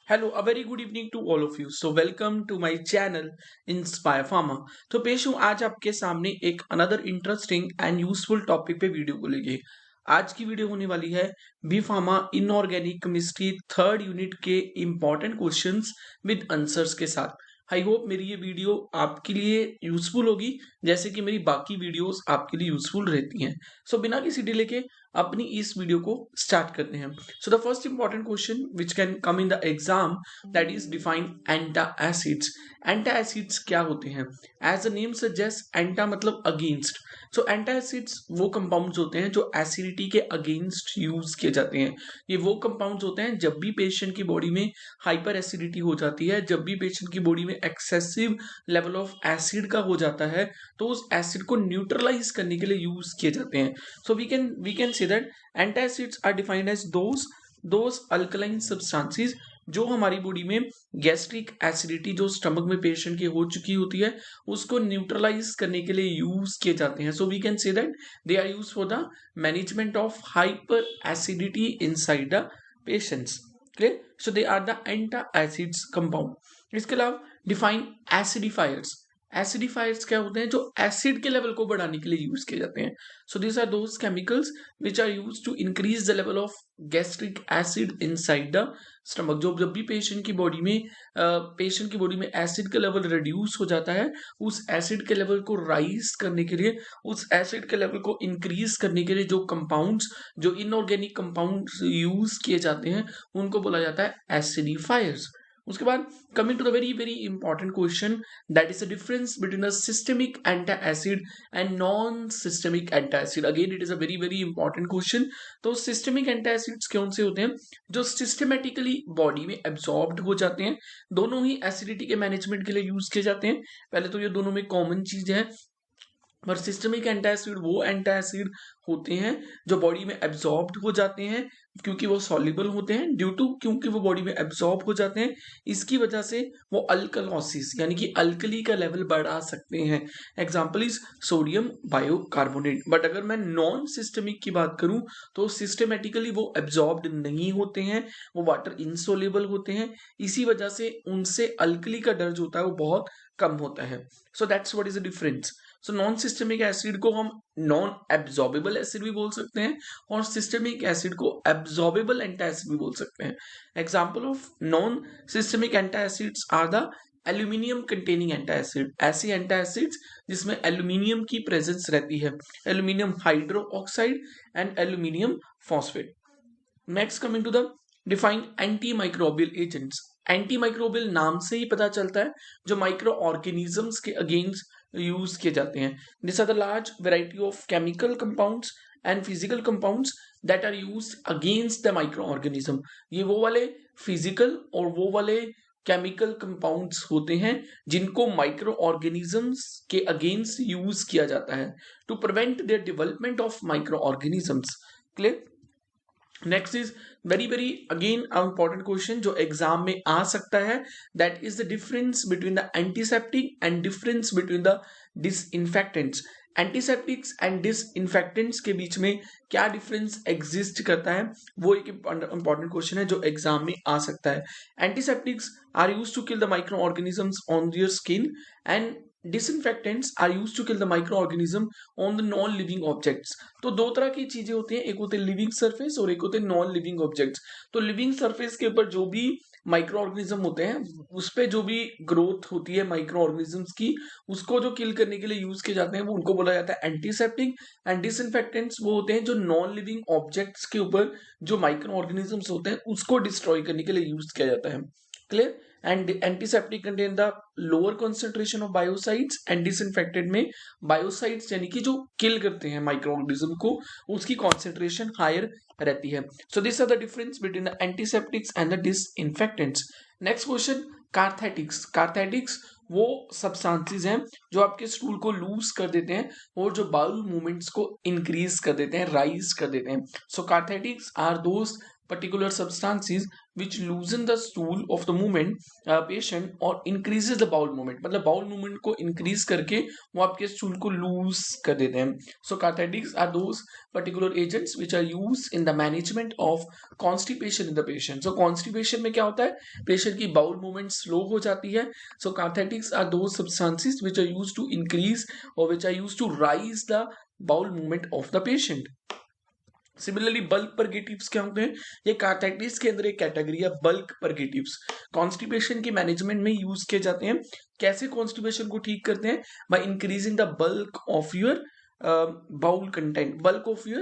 Hello, a very good evening to all of you. So welcome to my channel Inspire Pharma. तो पेश हूँ आज आपके सामने एक another interesting and useful topic पे वीडियो को लेके। आज की वीडियो होने वाली है B pharma inorganic chemistry third unit के इंपॉर्टेंट क्वेश्चंस विद आंसर्स के साथ। आई होप मेरी ये वीडियो आपके लिए यूजफुल होगी जैसे कि मेरी बाकी वीडियोस आपके लिए यूजफुल रहती हैं। सो बिना किसी डिले के अपनी इस वीडियो को स्टार्ट करते हैं। So the first important question which can come in the exam that is define antacids. Antacids क्या होते हैं? As the name suggest, anti मतलब अगेंस्ट। सो एंटा एसिड्स वो कंपाउंड्स होते हैं जो एसिडिटी के अगेंस्ट यूज किए जाते हैं। ये वो कंपाउंड्स होते हैं जब भी पेशेंट की बॉडी में हाइपर एसिडिटी हो जाती है, जब भी पेशेंट की बॉडी में एक्सेसिव लेवल ऑफ एसिड का हो जाता है, तो उस एसिड को न्यूट्रलाइज करने के लिए यूज किए जाते हैं। So we can say that antacids are defined as those alkaline substances जो हमारी बॉडी में गैस्ट्रिक एसिडिटी जो स्टमक में पेशेंट की हो चुकी होती है उसको न्यूट्रलाइज करने के लिए यूज किए जाते हैं। So we can say that they are use for the management of hyper acidity inside the patients. Clear? So they are the antacids compound. इसके अलावा डिफाइन एसिडिफायर्स। एसिडिफायर्स क्या होते हैं? जो एसिड के लेवल को बढ़ाने के लिए यूज किए जाते हैं। So these are those chemicals which are use to increase the level of gastric acid inside the stomach. जब भी पेशेंट की बॉडी में एसिड का लेवल रिड्यूस हो जाता है, उस एसिड के लेवल को राइज करने के लिए, उस एसिड के लेवल को इंक्रीज करने के लिए जो कंपाउंड्स, जो इनऑर्गेनिक कंपाउंड्स यूज किए जाते हैं उनको बोला जाता है एसिडिफायर्स। उसके बाद coming to the very very important question that is the difference between the systemic antacid and non systemic antacid. Again it is a very very important question. तो सिस्टेमिक एंटा एसिड्स कौन से होते हैं? जो systematically body में absorbed हो जाते हैं। दोनों ही एसिडिटी के मैनेजमेंट के लिए यूज किए जाते हैं। पहले तो ये दोनों में कॉमन चीज है, पर सिस्टमिक एंटासिड वो एंटासिड होते हैं जो बॉडी में एब्जॉर्ब्ड हो जाते हैं क्योंकि वो सॉल्युबल होते हैं, क्योंकि वो बॉडी में एब्जॉर्ब हो जाते हैं। इसकी वजह से वो अल्कलॉसिस यानी कि अल्कली का लेवल बढ़ा सकते हैं। Example is sodium bicarbonate. But अगर मैं नॉन सिस्टमिक की बात करूं तो सिस्टमेटिकली वो एब्जॉर्ब्ड नहीं होते हैं, वो वाटर इनसोल्युबल होते हैं। इसी वजह से उनसे अल्कली का डर जो होता है वो बहुत कम होता है। So that's what is the difference. So non systemic acid को हम नॉन एब्जॉर्बेबल एसिड भी बोल सकते हैं और सिस्टमिक एसिड को एब्जॉर्बेबल एंटासिड भी बोल सकते हैं। Example of non systemic antacids are the aluminium containing antacid. ऐसी एंटासिड्स जिसमें एल्यूमिनियम की प्रेजेंस रहती है, aluminium hydroxide and aluminium phosphate. Next coming to the define anti microbial agents. Anti microbial नाम से ही पता चलता है जो माइक्रो ऑर्गेनिजम्स के अगेंस्ट यूज किए जाते हैं। This are the large variety of chemical compounds and physical compounds that are used against the microorganism. ये वो वाले फिजिकल और वो वाले केमिकल कंपाउंड्स होते हैं जिनको माइक्रो ऑर्गेनिजम्स के अगेंस्ट यूज किया जाता है to prevent their development of microorganisms. Clear? Next is very very again important question जो एग्जाम में आ सकता है, that is the difference between the antiseptic and difference between the disinfectants. Antiseptics and disinfectants के बीच में क्या difference exist करता है, वो एक इंपॉर्टेंट क्वेश्चन है जो एग्जाम में आ सकता है। Antiseptics are used to kill the microorganisms on their skin and disinfectants are used to kill the microorganism on the non living objects। तो दो तरह की चीजें होती हैं, एक होते हैं लिविंग सरफेस और एक होते हैं नॉन लिविंग ऑब्जेक्ट्स। तो लिविंग सरफेस के ऊपर जो भी माइक्रो ऑर्गेनिज्म होते हैं उस पे जो भी ग्रोथ होती है माइक्रो ऑर्गेनिजम्स की, उसको जो किल करने के लिए यूज किए जाते हैं वो उनको बोला जाता है एंटीसेप्टिक। एंड डिसइंफेक्टेंट्स वो होते हैं जो नॉन लिविंग ऑब्जेक्ट्स के ऊपर जो माइक्रो ऑर्गेनिजम्स होते हैं उसको डिस्ट्रॉय करने के लिए यूज किया जाता है। Clear? And antiseptic contain the lower concentration of biocides and disinfected में बायोसाइड्स यानी कि जो किल करते हैं माइक्रो ऑर्गेनिज्म को उसकी कॉन्सेंट्रेशन हायर रहती है। So this are the difference between the antiseptics and the disinfectants. Next question, cathartics. Cathartics वो सब्सटेंसेस हैं जो आपके स्टूल को लूज कर देते हैं और जो बाउल मूवमेंट्स को इंक्रीज कर देते हैं, राइज कर देते हैं। So cathartics are those particular substances which loosen the stool of the movement patient or increases the bowel movement, मतलब बाउल मूवमेंट को इंक्रीज करके वो आपके स्टूल को लूज कर देते हैं. So cathartics are those particular agents which are use in the management of constipation in the patient. So constipation में क्या होता है, पेशेंट की बाउल मूवमेंट स्लो हो जाती है. So cathartics are those substances which are use to increase or which are use to rise the bowel movement of the patient. Similarly bulk purgatives क्या होते हैं, ये कैथेटिक्स के अंदर एक कैटेगरी है. बल्क परगेटिव्स कॉन्स्टिपेशन के मैनेजमेंट में यूज किए जाते हैं. कैसे कॉन्स्टिपेशन को ठीक करते हैं, by increasing the bulk of your bowel content, bulk of your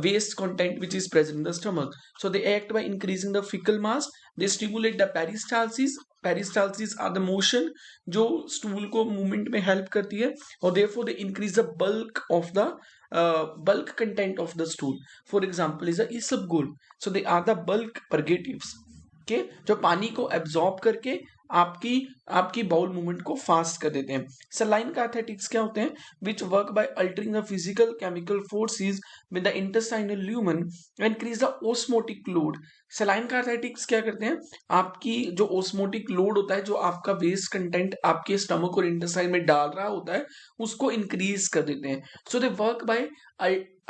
waste content which is present in the stomach. So they act by increasing the fecal mass. They stimulate the peristalsis. Peristalsis are the motion जो stool को movement में help करती है, और therefore they increase the bulk of the bulk content of the stool. For example is the isabgol. So they are the bulk purgatives. Okay, जो पानी को absorb करके आपकी बाउल मूवमेंट को फास्ट कर देते हैं. सलाइन कैथेटिक्स क्या होते हैं, which work by altering the physical chemical forces with the intestinal lumen increase the osmotic load. Saline cathartics क्या करते हैं, आपकी जो ओस्मोटिक लोड होता है, जो आपका वेस्ट कंटेंट आपके स्टमक और इंटेस्टाइन में डाल रहा होता है, उसको इंक्रीज कर देते हैं. So they work by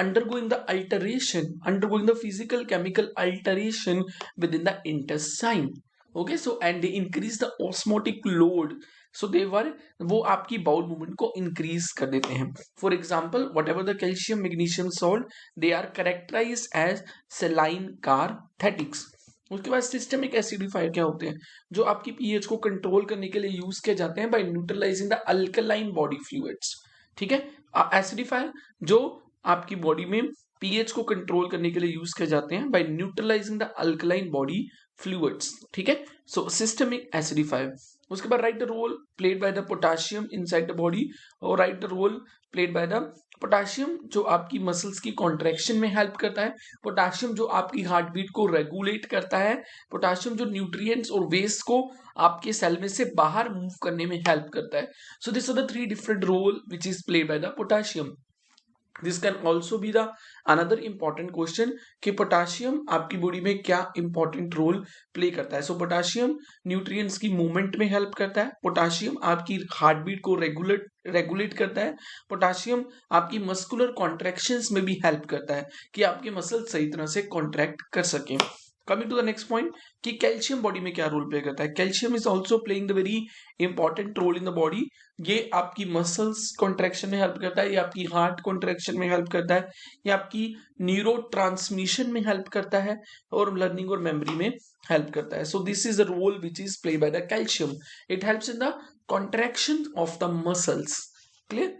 undergoing the physical chemical alteration within the intestine. Okay, so and they increase the osmotic load. So वो आपकी बाउल मूवमेंट को इंक्रीज कर देते हैं. For example whatever the calcium magnesium salt, they are characterized as saline cathetics. उसके बाद systemic acidifier क्या होते हैं, जो आपकी पीएच को कंट्रोल करने के लिए यूज किए जाते हैं by neutralizing the alkaline body fluids. ठीक है, एसिडिफायर जो आपकी बॉडी में पीएच को कंट्रोल करने के लिए यूज किए जाते हैं by neutralizing the alkaline body fluids. ठीक है, सो सिस्टमिक एसिडिफायर. उसके बाद write the role played by the potassium inside the body, or write the role played by the potassium जो आपकी मसल्स की कॉन्ट्रैक्शन में हेल्प करता है, पोटाशियम जो आपकी हार्ट बीट को रेगुलेट करता है, पोटाशियम जो न्यूट्रिएंट्स और वेस्ट को आपके सेल में से बाहर मूव करने में हेल्प करता है. So this are the three different role which is played by the potassium. This can also be the another important question कि पोटाशियम आपकी बॉडी में क्या इंपॉर्टेंट रोल प्ले करता है. सो पोटाशियम न्यूट्रिएंट्स की मूवमेंट में हेल्प करता है, पोटाशियम आपकी हार्ट बीट को रेगुलेट करता है, पोटाशियम आपकी मस्कुलर कॉन्ट्रैक्शंस में भी हेल्प करता है कि आपके मसल सही तरह से कॉन्ट्रैक्ट कर सके. Coming to the next point कि कैल्शियम बॉडी में क्या रोल प्ले करता है. Calcium is also playing the very important role in the body. ये आपकी मसल्स कॉन्ट्रैक्शन में हेल्प करता है, ये आपकी हार्ट कॉन्ट्रैक्शन में हेल्प करता है, ये आपकी न्यूरो ट्रांसमिशन में हेल्प करता है, और लर्निंग और मेमोरी में हेल्प करता है. So this is the role which is play by the calcium. It helps in the contraction of the muscles. Clear.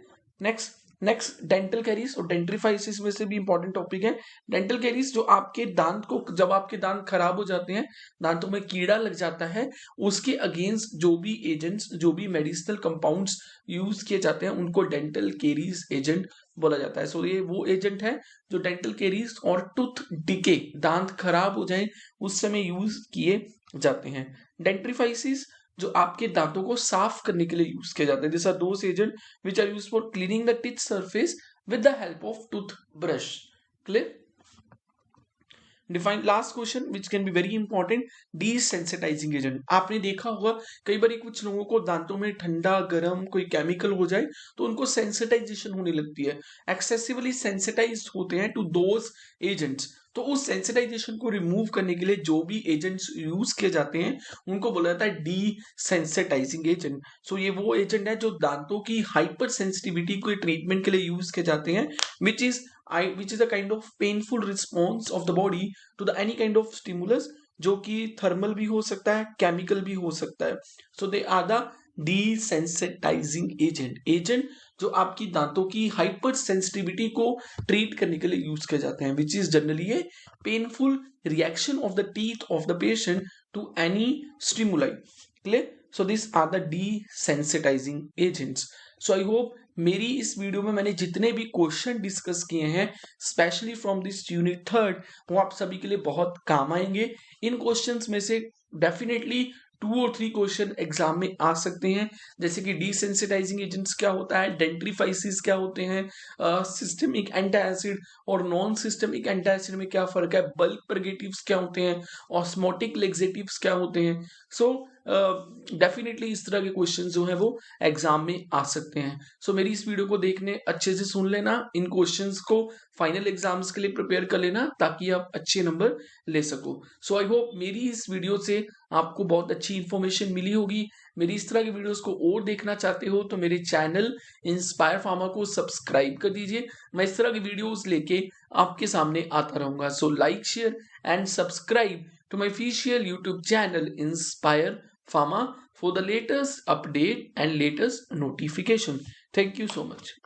Next dental caries और डेंट्रीफाइसिस में से भी इंपॉर्टेंट टॉपिक है. डेंटल कैरीज जो आपके दांत को, जब आपके दांत खराब हो जाते हैं, दांतों में कीड़ा लग जाता है, उसके अगेंस्ट जो भी एजेंट्स, जो भी मेडिसिनल कंपाउंड्स यूज किए जाते हैं, उनको डेंटल कैरीज एजेंट बोला जाता है. सो ये वो एजेंट है जो डेंटल कैरीज और टूथ डिके, दांत खराब हो जाए उस समय यूज किए जाते हैं. डेंट्रीफाइसिस जो आपके दांतों को साफ करने के लिए यूज किए जाते हैं. This are those agent which are used for cleaning the teeth surface with the help of tooth brush. Clear. Define last question which can be very important, desensitizing agent. आपने देखा होगा कई बार कुछ लोगों को दांतों में ठंडा गर्म कोई केमिकल हो जाए तो उनको सेंसिटाइजेशन होने लगती है, एक्सेसिवली सेंसिटाइज्ड होते हैं टू दोज एजेंट्स. तो उस सेंसिटाइजेशन को रिमूव करने के लिए जो भी एजेंट्स यूज किए जाते हैं उनको बोला जाता है डीसेंसिटाइजिंग एजेंट. सो ये वो एजेंट है जो दांतों की हाइपर सेंसिटिविटी को ट्रीटमेंट के लिए यूज किए जाते हैं, which is a kind of painful response of the body to the any kind of stimulus, जो कि थर्मल भी हो सकता है, केमिकल भी हो सकता है. सो दे आर द डीसेंसिटाइजिंग एजेंट जो आपकी दांतों की हाइपर सेंसिटिविटी को ट्रीट करने के लिए यूज किए जाते हैं, which is generally a painful reaction of the teeth of the patient to any stimuli. Clear. So this are the desensitizing agents. So I hope मेरी इस वीडियो में मैंने जितने भी क्वेश्चन डिस्कस किए हैं स्पेशली फ्रॉम दिस यूनिट 3 वो आप सभी के लिए बहुत काम आएंगे. इन क्वेश्चंस में से डेफिनेटली 2 और 3 क्वेश्चन एग्जाम में आ सकते हैं, जैसे कि डिसेंसिटाइजिंग एजेंट्स क्या होता है, डेंट्रीफाइसिस क्या होते हैं, सिस्टमिक एंटासिड और नॉन सिस्टमिक एंटासिड में क्या फर्क है, बल्क परगेटिव्स क्या होते हैं, ऑस्मोटिक लेक्सेटिव्स क्या होते हैं। सो डेफिनेटली इस तरह के क्वेश्चन जो है वो एग्जाम में आ सकते हैं। सो मेरी इस वीडियो को देखने अच्छे से सुन लेना, इन क्वेश्चंस को फाइनल एग्जाम्स के लिए प्रिपेयर कर लेना ताकि आप अच्छे नंबर ले सको। सो आई होप मेरी इस वीडियो से आपको बहुत अच्छी इंफॉर्मेशन मिली होगी। मेरी इस तरह की वीडियोस को और देखना चाहते हो तो मेरे चैनल इंस्पायर फार्मा को सब्सक्राइब कर दीजिए। मैं इस तरह की वीडियोस लेके आपके सामने आता रहूंगा। So like, share and subscribe to my official YouTube channel Inspire Pharma for the latest update and latest notification. Thank you so much.